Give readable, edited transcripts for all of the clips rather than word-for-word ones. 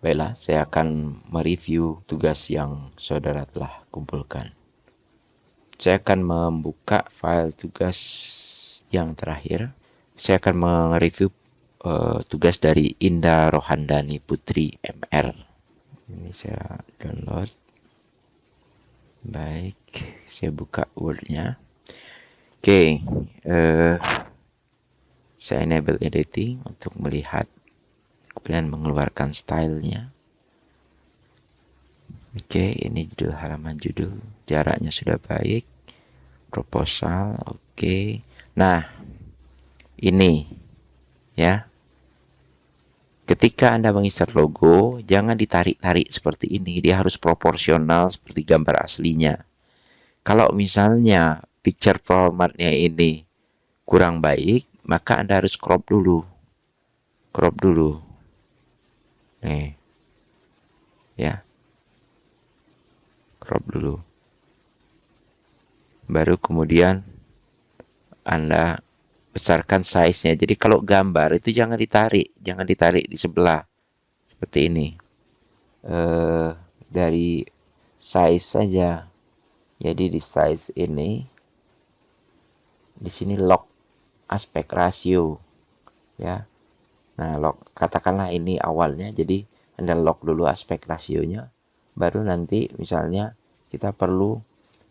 Baiklah, saya akan mereview tugas yang saudara telah kumpulkan. Saya akan membuka file tugas yang terakhir. Saya akan mereview tugas dari Indah Rohandani Putri MR. Ini saya download. Baik, saya buka Word-nya. Oke, saya enable editing untuk melihat kemudian mengeluarkan stylenya. Oke, ini judul halaman judul, jaraknya sudah baik, proposal, oke. Nah, ini ya, ketika Anda menginsert logo, jangan ditarik-tarik seperti ini, dia harus proporsional seperti gambar aslinya. Kalau misalnya picture formatnya ini kurang baik, maka Anda harus crop dulu. Nih, ya, crop dulu. Baru kemudian Anda besarkan size-nya. Jadi kalau gambar itu jangan ditarik di sebelah seperti ini. Dari size saja. Jadi di size ini, di sini lock aspek rasio, ya. Nah, lock, katakanlah ini awalnya, jadi Anda lock dulu aspek rasionya, baru nanti misalnya kita perlu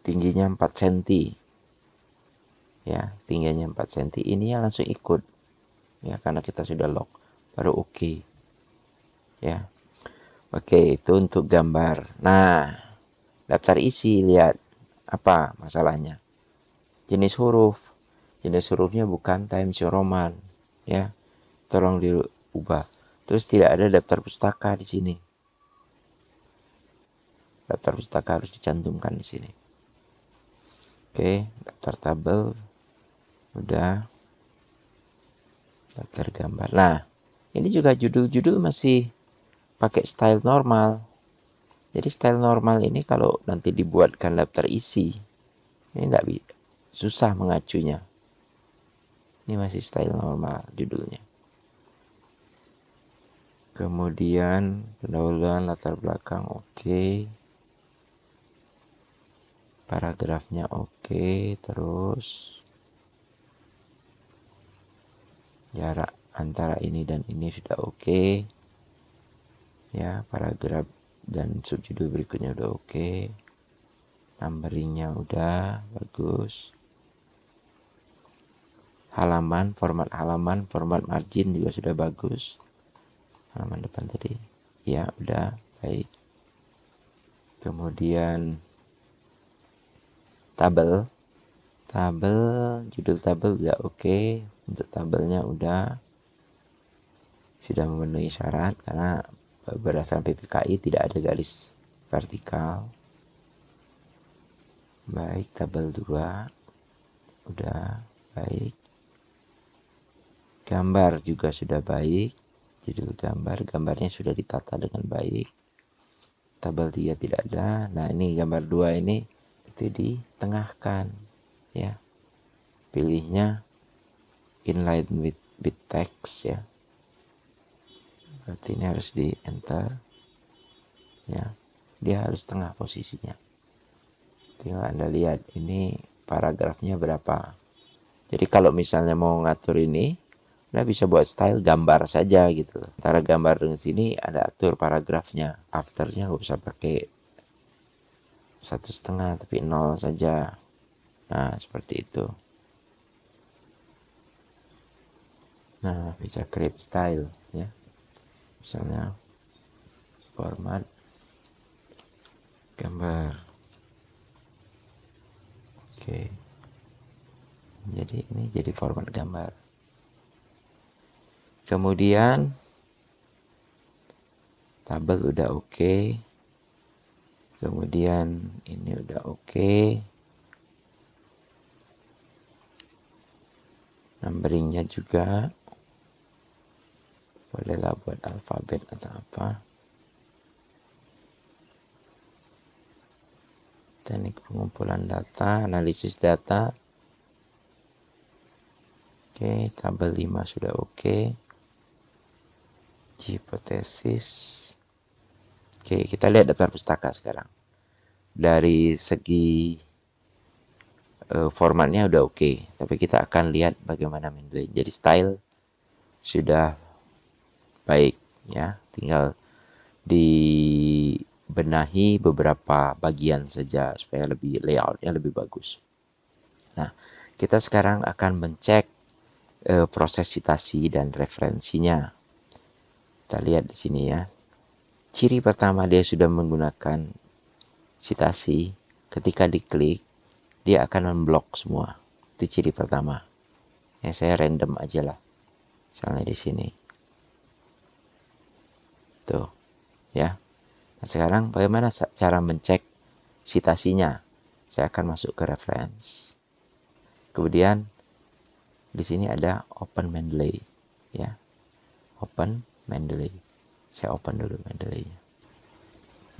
tingginya 4 cm. Ya, tingginya 4 cm. Ini yang langsung ikut. Ya, karena kita sudah lock. Baru oke. Ya. Oke, itu untuk gambar. Nah, daftar isi, lihat apa masalahnya. Jenis huruf. Jenis hurufnya bukan Times New Roman. Ya, tolong diubah. Terus tidak ada daftar pustaka di sini. Daftar pustaka harus dicantumkan di sini. Oke, daftar tabel udah. Daftar gambar. Nah, ini juga judul-judul masih pakai style normal. Jadi style normal ini kalau nanti dibuatkan daftar isi, ini tidak susah mengacunya. Ini masih style normal judulnya. Kemudian pendahuluan latar belakang oke. Paragrafnya oke. Terus jarak antara ini dan ini sudah oke. Ya, paragraf dan subjudul berikutnya udah oke. Numberingnya udah bagus. Halaman, format margin juga sudah bagus. Halaman depan tadi, ya udah baik. Kemudian tabel, judul tabel udah oke. Untuk tabelnya sudah memenuhi syarat karena berdasarkan PPKI tidak ada garis vertikal. Baik, tabel 2 udah baik. Gambar juga sudah baik. Judul gambarnya sudah ditata dengan baik. Tabel 3 tidak ada. Nah, ini gambar 2 ini itu ditengahkan, ya. Pilihnya inline with text, ya. Berarti ini harus di enter, ya. Dia harus tengah posisinya. Tinggal Anda lihat ini paragrafnya berapa. Jadi kalau misalnya mau ngatur ini, Anda bisa buat style gambar saja gitu. Antara gambar dengan sini ada atur paragrafnya. Afternya nggak usah pakai 1,5 tapi 0 saja. Nah, seperti itu. Nah, bisa create style, ya. Misalnya format gambar. Oke. Jadi ini jadi format gambar. Kemudian tabel udah oke. Kemudian ini udah oke. Numberingnya juga bolehlah buat alfabet atau apa. Teknik pengumpulan data, analisis data. Oke, tabel 5 sudah oke. Hipotesis. Oke, kita lihat daftar pustaka sekarang. Dari segi formatnya udah oke, tapi kita akan lihat bagaimana Mendeley. Jadi style sudah baik ya, tinggal dibenahi beberapa bagian saja supaya lebih layoutnya lebih bagus. Nah, kita sekarang akan mencek proses citasi dan referensinya. Kita lihat di sini ya. Ciri pertama dia sudah menggunakan citasi. Ketika diklik, dia akan memblok semua. Itu ciri pertama. Ya, saya random aja lah. Misalnya di sini. Tuh, ya. Nah, sekarang bagaimana cara mencek citasinya? Saya akan masuk ke reference. Kemudian di sini ada open Mendeley, ya. Open Mendeley. Saya open dulu Mendeley-nya.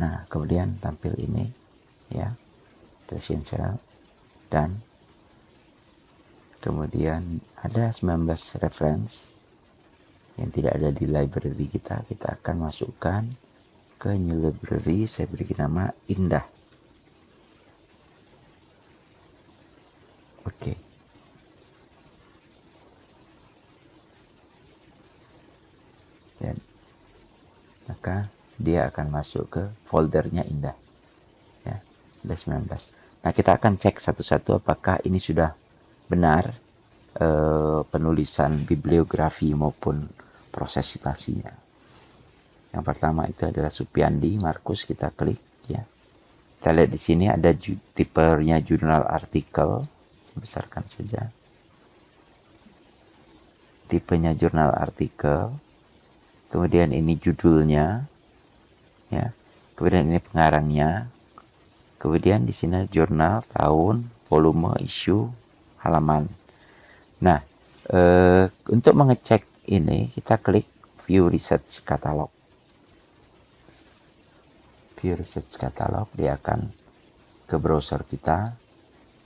Nah, kemudian tampil ini, ya. Station cell dan kemudian ada 19 reference yang tidak ada di library kita akan masukkan ke new library. Saya beri nama Indah. Oke. Dan maka dia akan masuk ke foldernya Indah. Ya, ada 19. Nah, kita akan cek satu-satu apakah ini sudah benar penulisan bibliografi maupun proses citasinya. Yang pertama itu adalah Supiandi, Markus, kita klik ya. Kita lihat di sini ada tipenya jurnal artikel, saya besarkan saja. Tipenya jurnal artikel. Kemudian ini judulnya ya. Kemudian ini pengarangnya. Kemudian di sini jurnal, tahun, volume, isu, halaman. Nah, untuk mengecek ini kita klik View Research Catalog. View Research Catalog, dia akan ke browser kita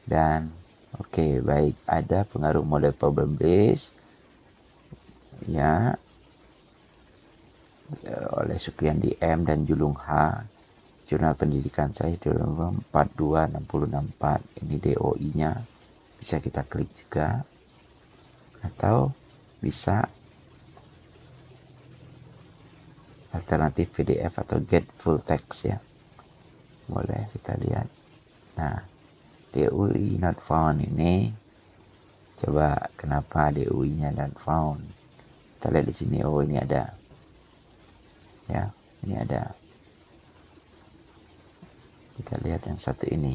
dan oke, baik, ada pengaruh model problem base ya oleh Supriyandi M dan Julung H. Jurnal pendidikan saya 426064. Ini DOI-nya. Bisa kita klik juga. Atau bisa alternatif PDF atau get full text ya. Boleh kita lihat. Nah, DOI not found ini. Coba kenapa DOI-nya not found. Kita lihat di sini. Oh, ini ada. Ya, ini ada. Kita lihat yang satu ini.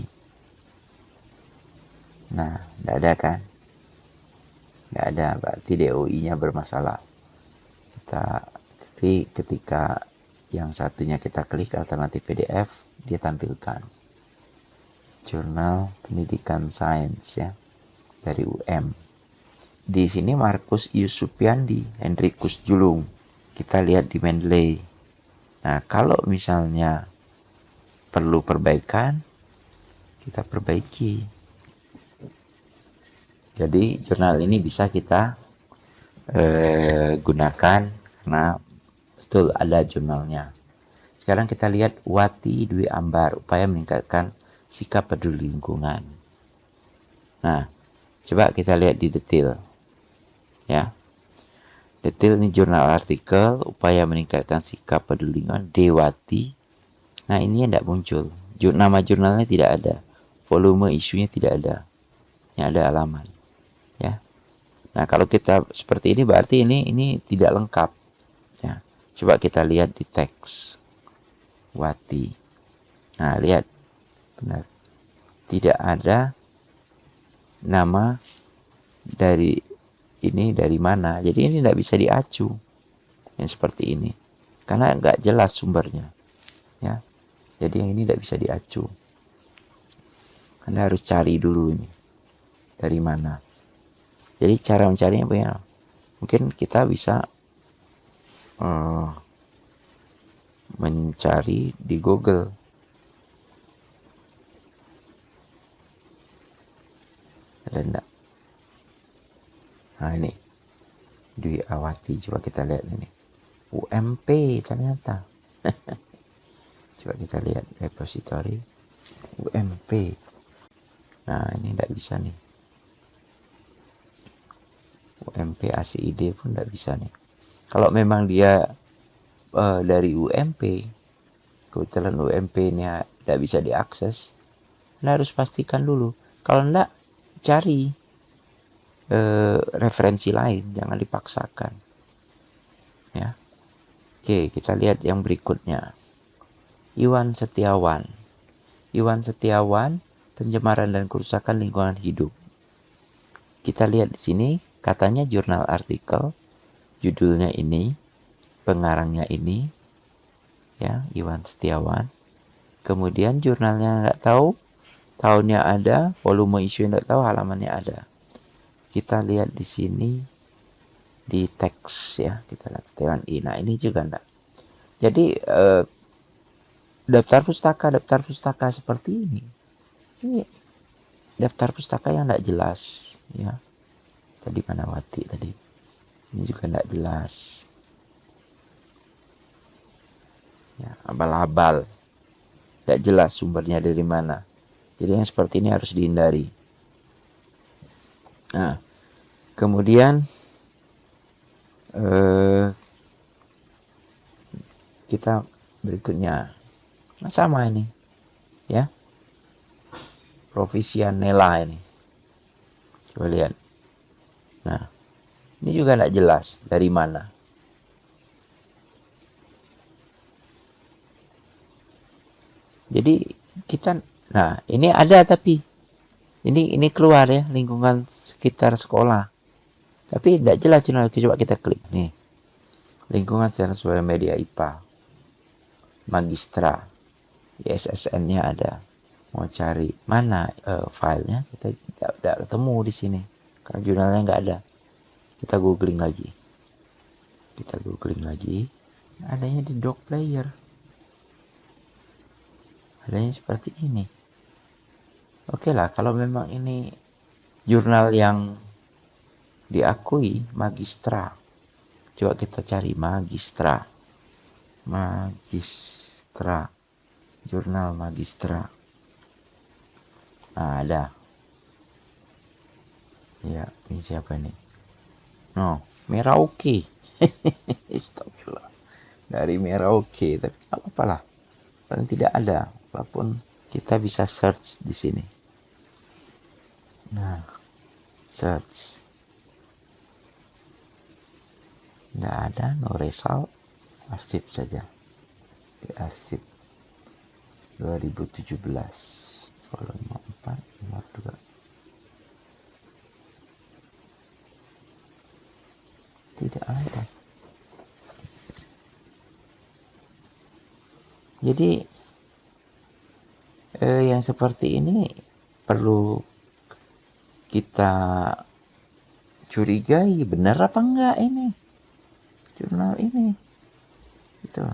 Nah, tidak ada kan? Tidak ada, berarti DOI-nya bermasalah. Tapi ketika yang satunya kita klik alternatif PDF, dia tampilkan. Jurnal Pendidikan Sains ya, dari UM. Di sini Markus Yusupiandi, Hendrikus Julung. Kita lihat di Mendeley. Nah, kalau misalnya perlu perbaikan, kita perbaiki. Jadi jurnal ini bisa kita gunakan karena betul ada jurnalnya. Sekarang kita lihat Wati Dwi Ambar, upaya meningkatkan sikap peduli lingkungan. Nah, coba kita lihat di detail. Ya. Detail ini jurnal artikel, upaya meningkatkan sikap peduli lingkungan, Dewati. Nah, ini yang tidak muncul. Nama jurnalnya tidak ada. Volume isunya tidak ada. Yang ada halaman. Ya. Nah, kalau kita seperti ini berarti ini tidak lengkap. Ya. Coba kita lihat di teks. Wati. Nah, lihat. Benar. Tidak ada nama dari ini dari mana. Jadi ini tidak bisa diacu. Yang seperti ini. Karena nggak jelas sumbernya. Ya. Jadi yang ini tidak bisa diacu. Anda harus cari dulu ini. Dari mana. Jadi cara mencarinya bagaimana? Mungkin kita bisa mencari di Google. Ada enggak? Nah ini Dwi Awati, coba kita lihat ini. UMP ternyata. Coba kita lihat repository UMP. Nah, ini tidak bisa nih. UMP ACID pun tidak bisa nih. Kalau memang dia dari UMP, kebetulan UMP ini tidak bisa diakses, Anda harus pastikan dulu. Kalau tidak, cari referensi lain, jangan dipaksakan. Ya. Oke, kita lihat yang berikutnya. Iwan Setiawan. Iwan Setiawan, pencemaran dan kerusakan lingkungan hidup. Kita lihat di sini, katanya jurnal artikel, judulnya ini, pengarangnya ini, ya, Iwan Setiawan. Kemudian jurnalnya nggak tahu, tahunnya ada, volume isu nggak tahu, halamannya ada. Kita lihat di sini di teks ya, kita lihat Setiawan I. Nah, ini juga enggak. Jadi daftar pustaka seperti ini daftar pustaka yang tidak jelas ya. Tadi Manawati tadi, ini juga tidak jelas ya, abal-abal, tidak jelas sumbernya dari mana. Jadi yang seperti ini harus dihindari. Nah, kemudian kita berikutnya, nah sama ini ya, Provisianella ini, coba lihat. Nah, ini juga tidak jelas dari mana. Jadi kita, nah ini ada tapi ini keluar ya, lingkungan sekitar sekolah. Tapi tidak jelas channel. Coba kita klik nih. Lingkungan sosial media IPA. Magistra. ISSN-nya ada. Mau cari mana filenya, kita tidak ketemu di sini. Karena jurnalnya nggak ada. Kita googling lagi. Adanya di doc player. Adanya seperti ini. Oke lah, kalau memang ini jurnal yang diakui Magistra. Coba kita cari Magistra. Jurnal Magistra. Nah, ada. Ya, ini siapa ini? No, Merauke. Astagfirullah. Dari Merauke, tapi apa apalah. Paling tidak ada, walaupun kita bisa search di sini. Nah, search. Tidak ada, no result. Arsip saja. Di arsip 2017. Volume 4, nomor 2. Tidak ada. Jadi yang seperti ini perlu kita curigai, benar apa enggak ini jurnal ini, gitu.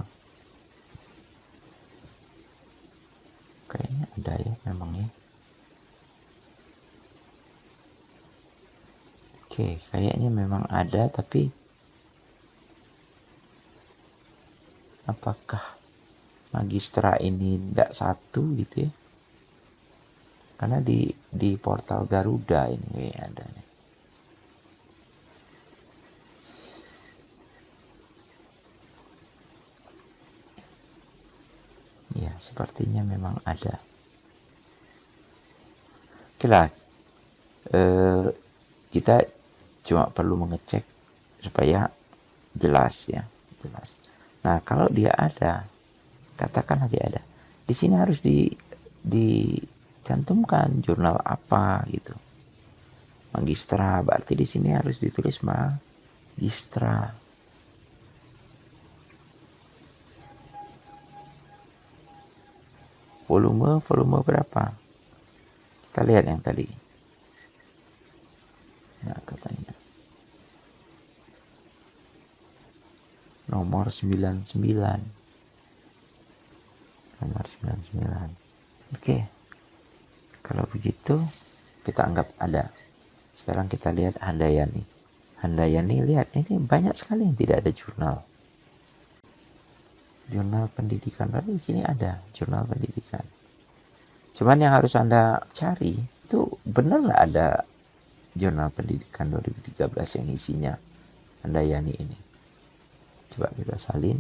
Kayaknya ada ya memang ya. Oke, kayaknya memang ada, tapi apakah Magistra ini tidak satu gitu ya? Karena di portal Garuda ini kayak ada nih. Ya, sepertinya memang ada. Oke lah, kita cuma perlu mengecek supaya jelas ya, jelas. Nah, kalau dia ada, katakanlah dia ada, di sini harus dicantumkan jurnal apa gitu. Magistra, berarti di sini harus ditulis Magistra. Volume berapa? Kita lihat yang tadi. Nah, katanya nomor 99. Oke. Kalau begitu kita anggap ada. Sekarang kita lihat Handayani. Handayani, lihat ini banyak sekali yang tidak ada jurnal. Jurnal pendidikan. Tapi di sini ada jurnal pendidikan. Cuman yang harus Anda cari itu benar nggak ada jurnal pendidikan 2013 yang isinya Handayani ini. Coba kita salin.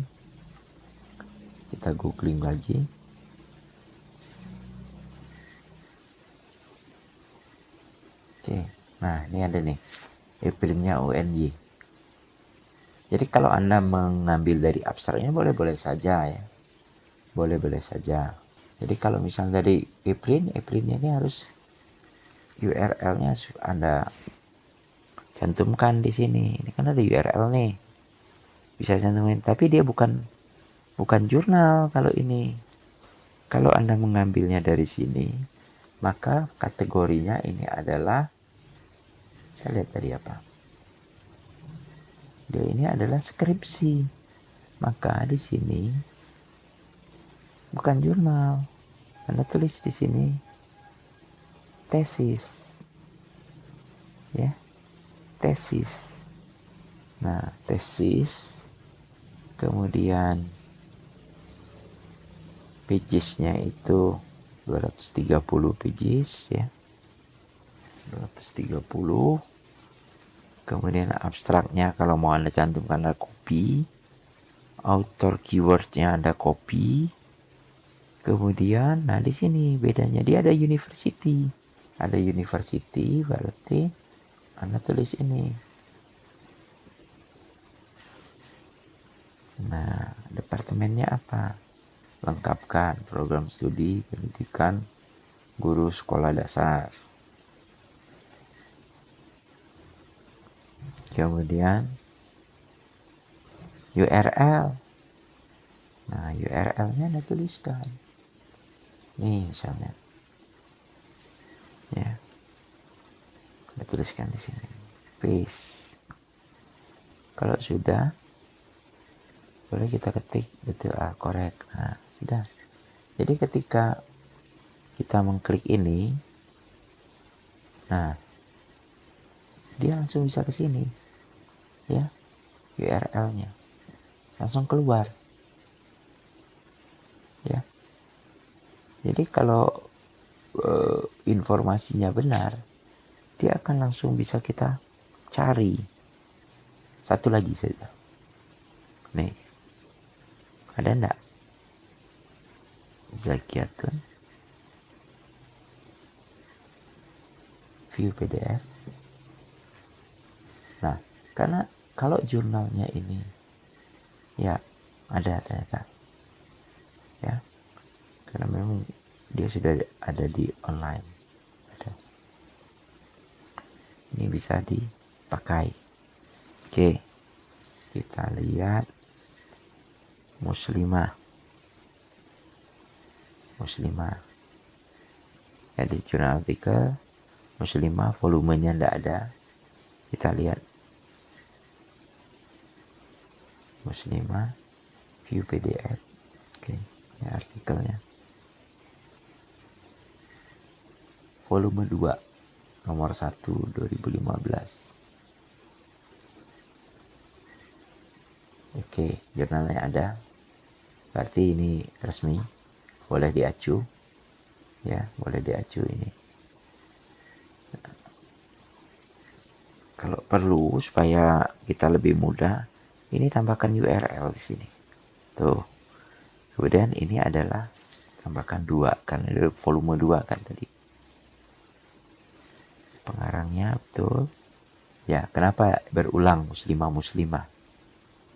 Kita googling lagi. Oke. Nah, ini ada nih. Appling-nya UNY. Jadi kalau Anda mengambil dari abstraknya boleh-boleh saja ya. Boleh-boleh saja. Jadi kalau misalnya dari Appling-nya ini harus URL-nya Anda cantumkan di sini. Ini kan ada URL nih. Bisa cantumin, tapi dia bukan jurnal kalau ini. Kalau Anda mengambilnya dari sini, maka kategorinya ini adalah, kita lihat tadi apa. Dia ini adalah skripsi. Maka di sini bukan jurnal. Anda tulis di sini tesis. Ya, tesis. Nah, tesis. Kemudian pages-nya itu 230 pages ya. 230. Kemudian abstraknya kalau mau Anda cantumkan Anda copy. Author keywordnya Anda copy. Kemudian, nah di sini bedanya dia ada university. Ada university berarti Anda tulis ini. Nah, departemennya apa? Lengkapkan program studi pendidikan guru sekolah dasar. Kemudian URL. Nah, URL-nya Anda tuliskan. Nih misalnya. Ya. Anda tuliskan di sini. Paste. Kalau sudah, boleh kita ketik detail correct. Nah, sudah. Jadi ketika kita mengklik ini, nah, dia langsung bisa ke sini. Ya, URL-nya. Langsung keluar. Ya. Jadi kalau informasinya benar, dia akan langsung bisa kita cari. Satu lagi saja. Nih. Ada enggak? Zakiatun. View PDF. Nah, karena kalau jurnalnya ini ya ada ternyata. Ya. Karena memang dia sudah ada di online. Ada. Ini bisa dipakai. Oke. Kita lihat muslimah. Ya, di jurnal artikel muslimah volumenya tidak ada. Kita lihat muslimah view PDF. Oke, ini artikelnya. Volume 2 nomor 1 2015. Oke, jurnalnya ada. Berarti ini resmi. Boleh diacu. Ya, boleh diacu ini. Kalau perlu supaya kita lebih mudah, ini tambahkan URL di sini. Tuh. Kemudian ini adalah tambahkan 2 karena ada volume 2 kan tadi. Pengarangnya betul. Ya, kenapa berulang muslimah?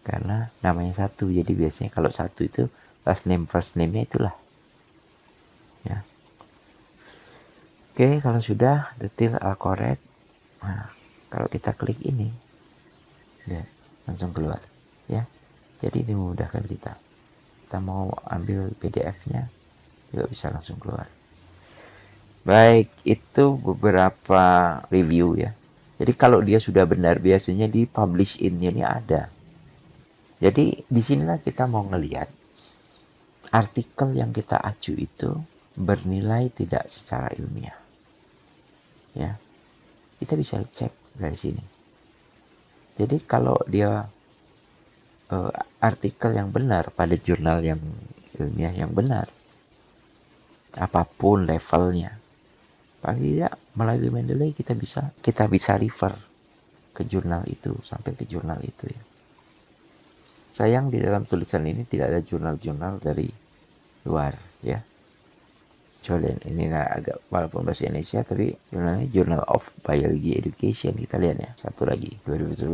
Karena namanya satu. Jadi biasanya kalau satu itu last name first name-nya itulah. Ya. Oke, kalau sudah detail correct. Nah, kalau kita klik ini, ya, langsung keluar. Ya. Jadi ini memudahkan kita. Kita mau ambil PDF-nya juga bisa langsung keluar. Baik, itu beberapa review ya. Jadi kalau dia sudah benar biasanya di publish in-nya ini ada. Jadi disinilah kita mau ngelihat artikel yang kita acu itu bernilai tidak secara ilmiah. Ya, kita bisa cek dari sini. Jadi kalau dia artikel yang benar pada jurnal yang ilmiah yang benar, apapun levelnya. Paling tidak melalui Mendeley kita bisa refer ke jurnal itu, sampai ke jurnal itu ya. Sayang di dalam tulisan ini tidak ada jurnal-jurnal dari luar ya. Coba ini agak walaupun bahasa Indonesia, tapi jurnalnya Journal of Biology Education. Kita lihat ya. Satu lagi 2017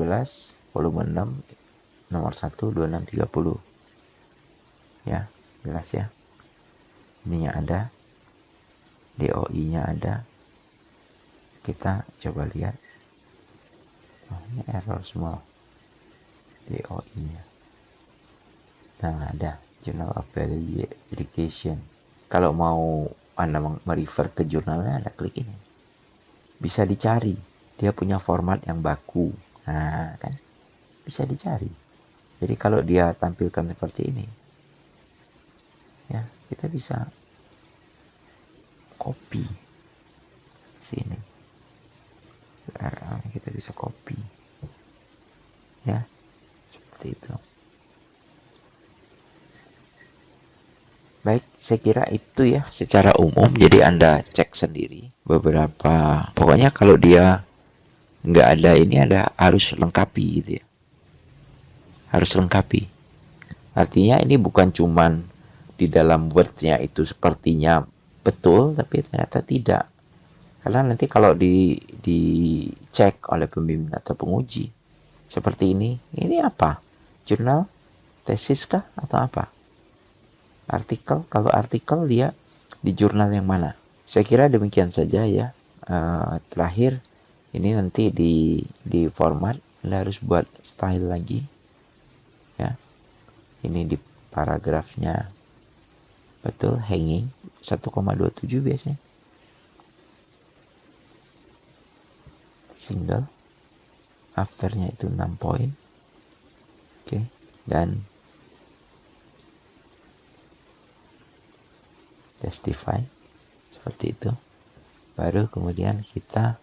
volume 6 nomor 1 2630 ya, jelas ya. Ininya ada, DOI nya ada. Kita coba lihat. Oh, ini error semua DOI nya. Nah, ada Journal of Biology Education. Kalau mau Anda merefer ke jurnalnya, Anda klik ini. Bisa dicari. Dia punya format yang baku. Nah, kan bisa dicari. Jadi kalau dia tampilkan seperti ini, ya, kita bisa copy sini. URL kita bisa copy. Ya, seperti itu. Baik, saya kira itu ya secara umum. Jadi Anda cek sendiri beberapa. Pokoknya kalau dia nggak ada ini, Anda harus lengkapi gitu ya. Harus lengkapi. Artinya ini bukan cuman di dalam Word-nya itu sepertinya betul, tapi ternyata tidak. Karena nanti kalau dicek oleh pembimbing atau penguji seperti ini apa? Jurnal, tesis kah atau apa? Artikel, kalau artikel dia di jurnal yang mana? Saya kira demikian saja ya. Terakhir ini nanti di format Anda harus buat style lagi ya. Ini di paragrafnya betul hanging 1,27 biasanya. Single afternya itu 6 poin. Oke, dan justify seperti itu. Baru kemudian kita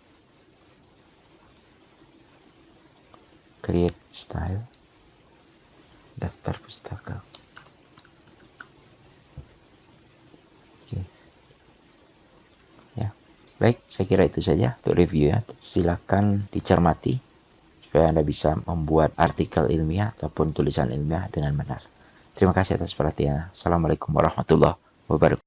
create style daftar pustaka. Oke. Ya. Baik, saya kira itu saja untuk review ya. Silakan dicermati supaya Anda bisa membuat artikel ilmiah ataupun tulisan ilmiah dengan benar. Terima kasih atas perhatiannya. Assalamualaikum warahmatullahi wabarakatuh.